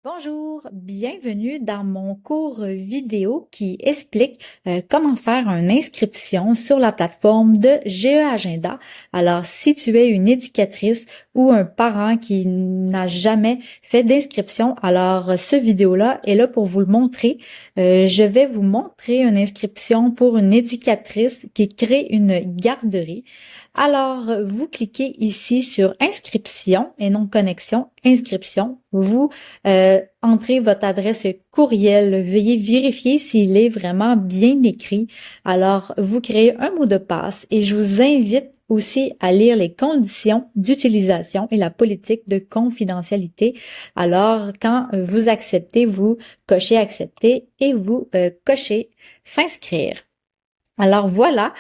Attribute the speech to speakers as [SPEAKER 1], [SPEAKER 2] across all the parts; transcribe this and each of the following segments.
[SPEAKER 1] Bonjour, bienvenue dans mon cours vidéo qui explique comment faire une inscription sur la plateforme de GE Agenda. Alors, si tu es une éducatrice ou un parent qui n'a jamais fait d'inscription, alors ce vidéo-là est là pour vous le montrer. Je vais vous montrer une inscription pour une éducatrice qui crée une garderie. Alors, vous cliquez ici sur inscription et non connexion, inscription. Vous entrez votre adresse courriel. Veuillez vérifier s'il est vraiment bien écrit. Alors, vous créez un mot de passe et je vous invite aussi à lire les conditions d'utilisation et la politique de confidentialité. Alors, quand vous acceptez, vous cochez accepter et vous cochez s'inscrire. Alors voilà,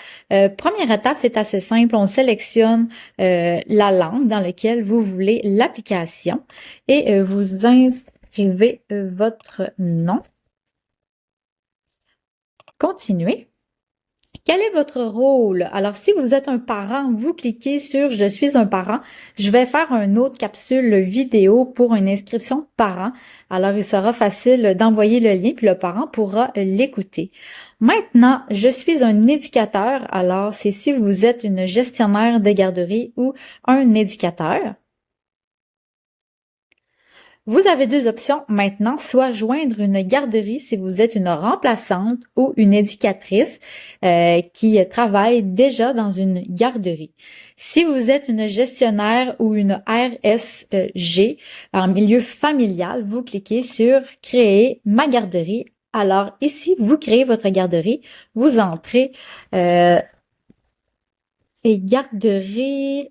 [SPEAKER 1] première étape, c'est assez simple. On sélectionne la langue dans laquelle vous voulez l'application et vous inscrivez votre nom. Continuez. Quel est votre rôle? Alors, si vous êtes un parent, vous cliquez sur « Je suis un parent ». Je vais faire une autre capsule vidéo pour une inscription parent. Alors, il sera facile d'envoyer le lien, puis le parent pourra l'écouter. Maintenant, je suis un éducateur. Alors, c'est si vous êtes une gestionnaire de garderie ou un éducateur. Vous avez deux options maintenant, soit joindre une garderie si vous êtes une remplaçante ou une éducatrice qui travaille déjà dans une garderie. Si vous êtes une gestionnaire ou une RSG en milieu familial, vous cliquez sur « Créer ma garderie ». Alors ici, vous créez votre garderie, vous entrez et garderie...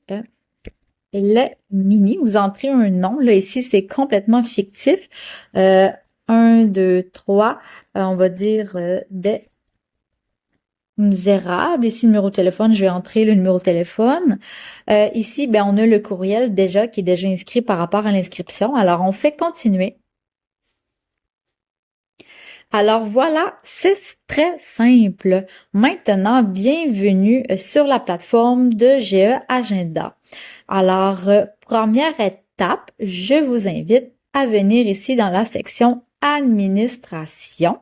[SPEAKER 1] le mini, vous entrez un nom. Là, ici, c'est complètement fictif. 1, 2, 3, on va dire des misérables. Ici, le numéro de téléphone, je vais entrer le numéro de téléphone. Ici, ben, on a le courriel déjà qui est déjà inscrit par rapport à l'inscription. Alors, on fait continuer. Alors voilà, c'est très simple. Maintenant, bienvenue sur la plateforme de GE Agenda. Alors, première étape, je vous invite à venir ici dans la section Administration.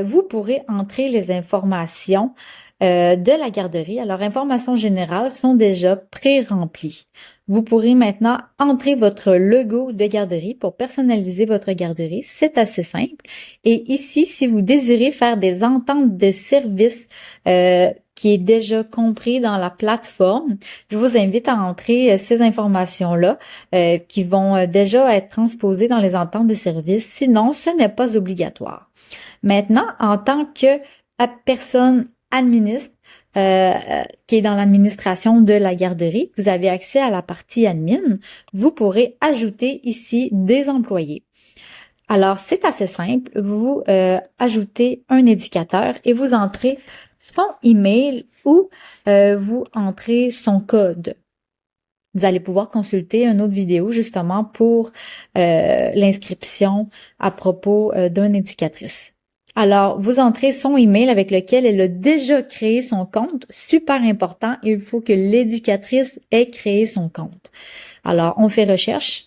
[SPEAKER 1] Vous pourrez entrer les informations de la garderie. Alors, informations générales sont déjà pré-remplies. Vous pourrez maintenant entrer votre logo de garderie pour personnaliser votre garderie. C'est assez simple. Et ici, si vous désirez faire des ententes de service qui est déjà compris dans la plateforme, je vous invite à entrer ces informations-là qui vont déjà être transposées dans les ententes de service. Sinon, ce n'est pas obligatoire. Maintenant, en tant que personne administre, qui est dans l'administration de la garderie, vous avez accès à la partie admin. Vous pourrez ajouter ici des employés. Alors, c'est assez simple. Vous ajoutez un éducateur et vous entrez son email ou vous entrez son code. Vous allez pouvoir consulter une autre vidéo justement pour l'inscription à propos d'une éducatrice. Alors, vous entrez son email avec lequel elle a déjà créé son compte. Super important, il faut que l'éducatrice ait créé son compte. Alors, on fait recherche.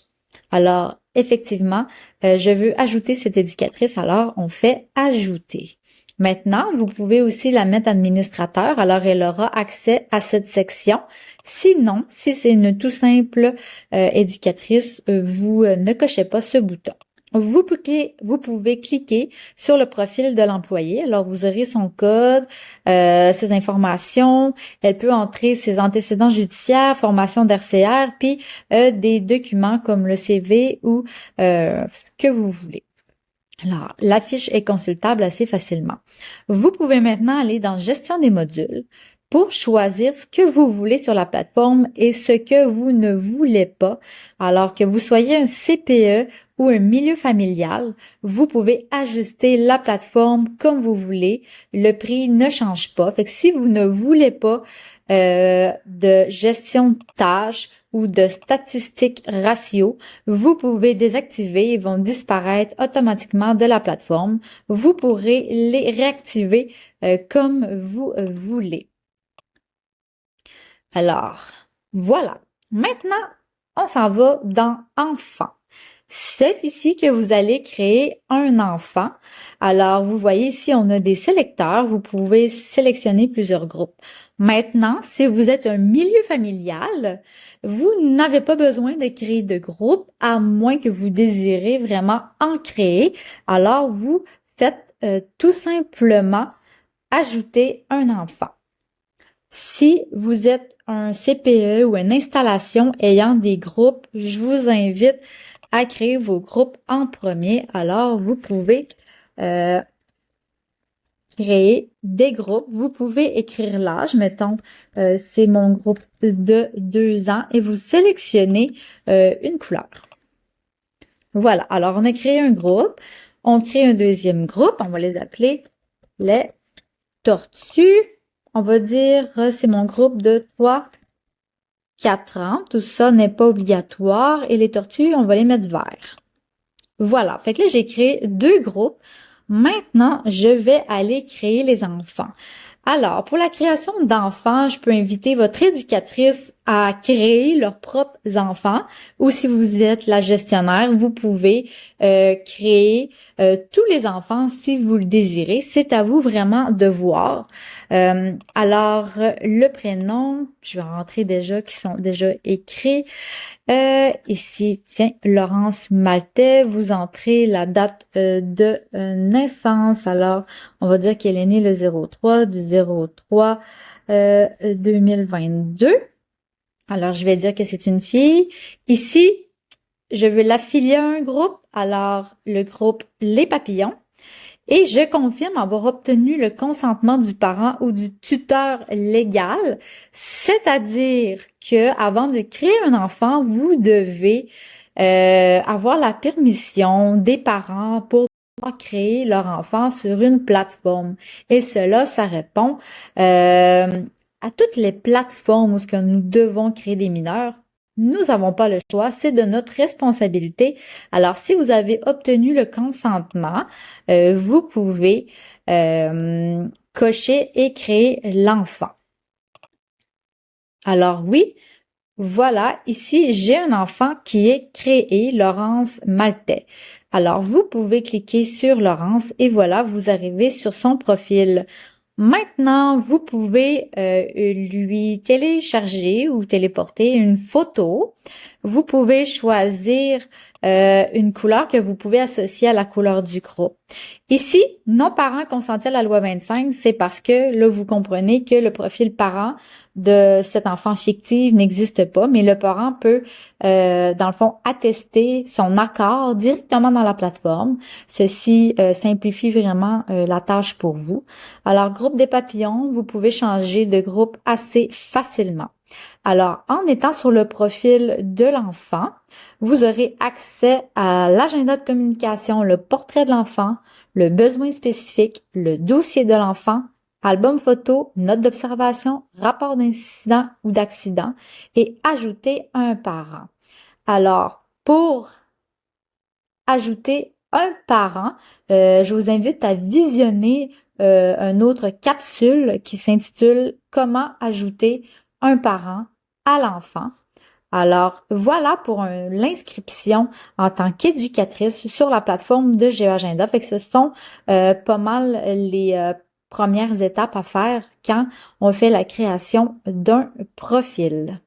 [SPEAKER 1] Alors, effectivement, je veux ajouter cette éducatrice, alors on fait ajouter. Maintenant, vous pouvez aussi la mettre administrateur, alors elle aura accès à cette section. Sinon, si c'est une tout simple éducatrice, vous ne cochez pas ce bouton. Vous pouvez cliquer sur le profil de l'employé. Alors, vous aurez son code, ses informations. Elle peut entrer ses antécédents judiciaires, formation d'RCR, puis des documents comme le CV ou ce que vous voulez. Alors, la fiche est consultable assez facilement. Vous pouvez maintenant aller dans Gestion des modules pour choisir ce que vous voulez sur la plateforme et ce que vous ne voulez pas. Alors que vous soyez un CPE ou un milieu familial, vous pouvez ajuster la plateforme comme vous voulez. Le prix ne change pas. Fait que si vous ne voulez pas de gestion de tâches ou de statistiques ratio, vous pouvez désactiver, ils vont disparaître automatiquement de la plateforme. Vous pourrez les réactiver comme vous voulez. Alors, voilà. Maintenant, on s'en va dans Enfants. c'est ici que vous allez créer un enfant. Alors, vous voyez ici, on a des sélecteurs. Vous pouvez sélectionner plusieurs groupes. Maintenant, si vous êtes un milieu familial, vous n'avez pas besoin de créer de groupe à moins que vous désirez vraiment en créer. Alors, vous faites tout simplement ajouter un enfant. Si vous êtes un CPE ou une installation ayant des groupes, je vous invite à créer vos groupes en premier. Alors, vous pouvez créer des groupes. Vous pouvez écrire l'âge. Mettons, c'est mon groupe de 2 ans et vous sélectionnez une couleur. Voilà. Alors, on a créé un groupe. On crée un deuxième groupe. On va les appeler les tortues. On va dire, c'est mon groupe de 3-4 ans. Tout ça n'est pas obligatoire. Et les tortues, on va les mettre verts. Voilà. Fait que là, j'ai créé 2 groupes. Maintenant, je vais aller créer les enfants. Alors, pour la création d'enfants, je peux inviter votre éducatrice à créer leurs propres enfants ou si vous êtes la gestionnaire, vous pouvez créer tous les enfants si vous le désirez. C'est à vous vraiment de voir. Alors, le prénom, je vais rentrer déjà qui sont déjà écrits. Ici, tiens, Laurence Maltais, vous entrez la date de naissance. Alors, on va dire qu'elle est née le 03 du 03 2022. Alors, je vais dire que c'est une fille. Ici, je veux l'affilier à un groupe. Alors, le groupe Les Papillons. Et je confirme avoir obtenu le consentement du parent ou du tuteur légal, c'est-à-dire que avant de créer un enfant, vous devez avoir la permission des parents pour pouvoir créer leur enfant sur une plateforme. Et cela, ça répond à toutes les plateformes où ce que nous devons créer des mineurs. Nous n'avons pas le choix, c'est de notre responsabilité. Alors, si vous avez obtenu le consentement, vous pouvez cocher et créer l'enfant. Alors oui, voilà, ici, j'ai un enfant qui est créé, Laurence Maltais. Alors, vous pouvez cliquer sur Laurence et voilà, vous arrivez sur son profil. Maintenant, vous pouvez lui télécharger ou téléporter une photo. Vous pouvez choisir une couleur que vous pouvez associer à la couleur du groupe. Ici, non parent consenti à la loi 25, c'est parce que là, vous comprenez que le profil parent de cet enfant fictif n'existe pas, mais le parent peut, dans le fond, attester son accord directement dans la plateforme. Ceci simplifie vraiment la tâche pour vous. Alors, groupe des papillons, vous pouvez changer de groupe assez facilement. Alors, en étant sur le profil de l'enfant, vous aurez accès à l'agenda de communication, le portrait de l'enfant, le besoin spécifique, le dossier de l'enfant, album photo, note d'observation, rapport d'incident ou d'accident et ajouter un parent. Alors, pour ajouter un parent, je vous invite à visionner une autre capsule qui s'intitule « Comment ajouter un parent à l'enfant ». Alors, voilà pour l'inscription en tant qu'éducatrice sur la plateforme de GeoAgenda. Fait que ce sont pas mal les premières étapes à faire quand on fait la création d'un profil.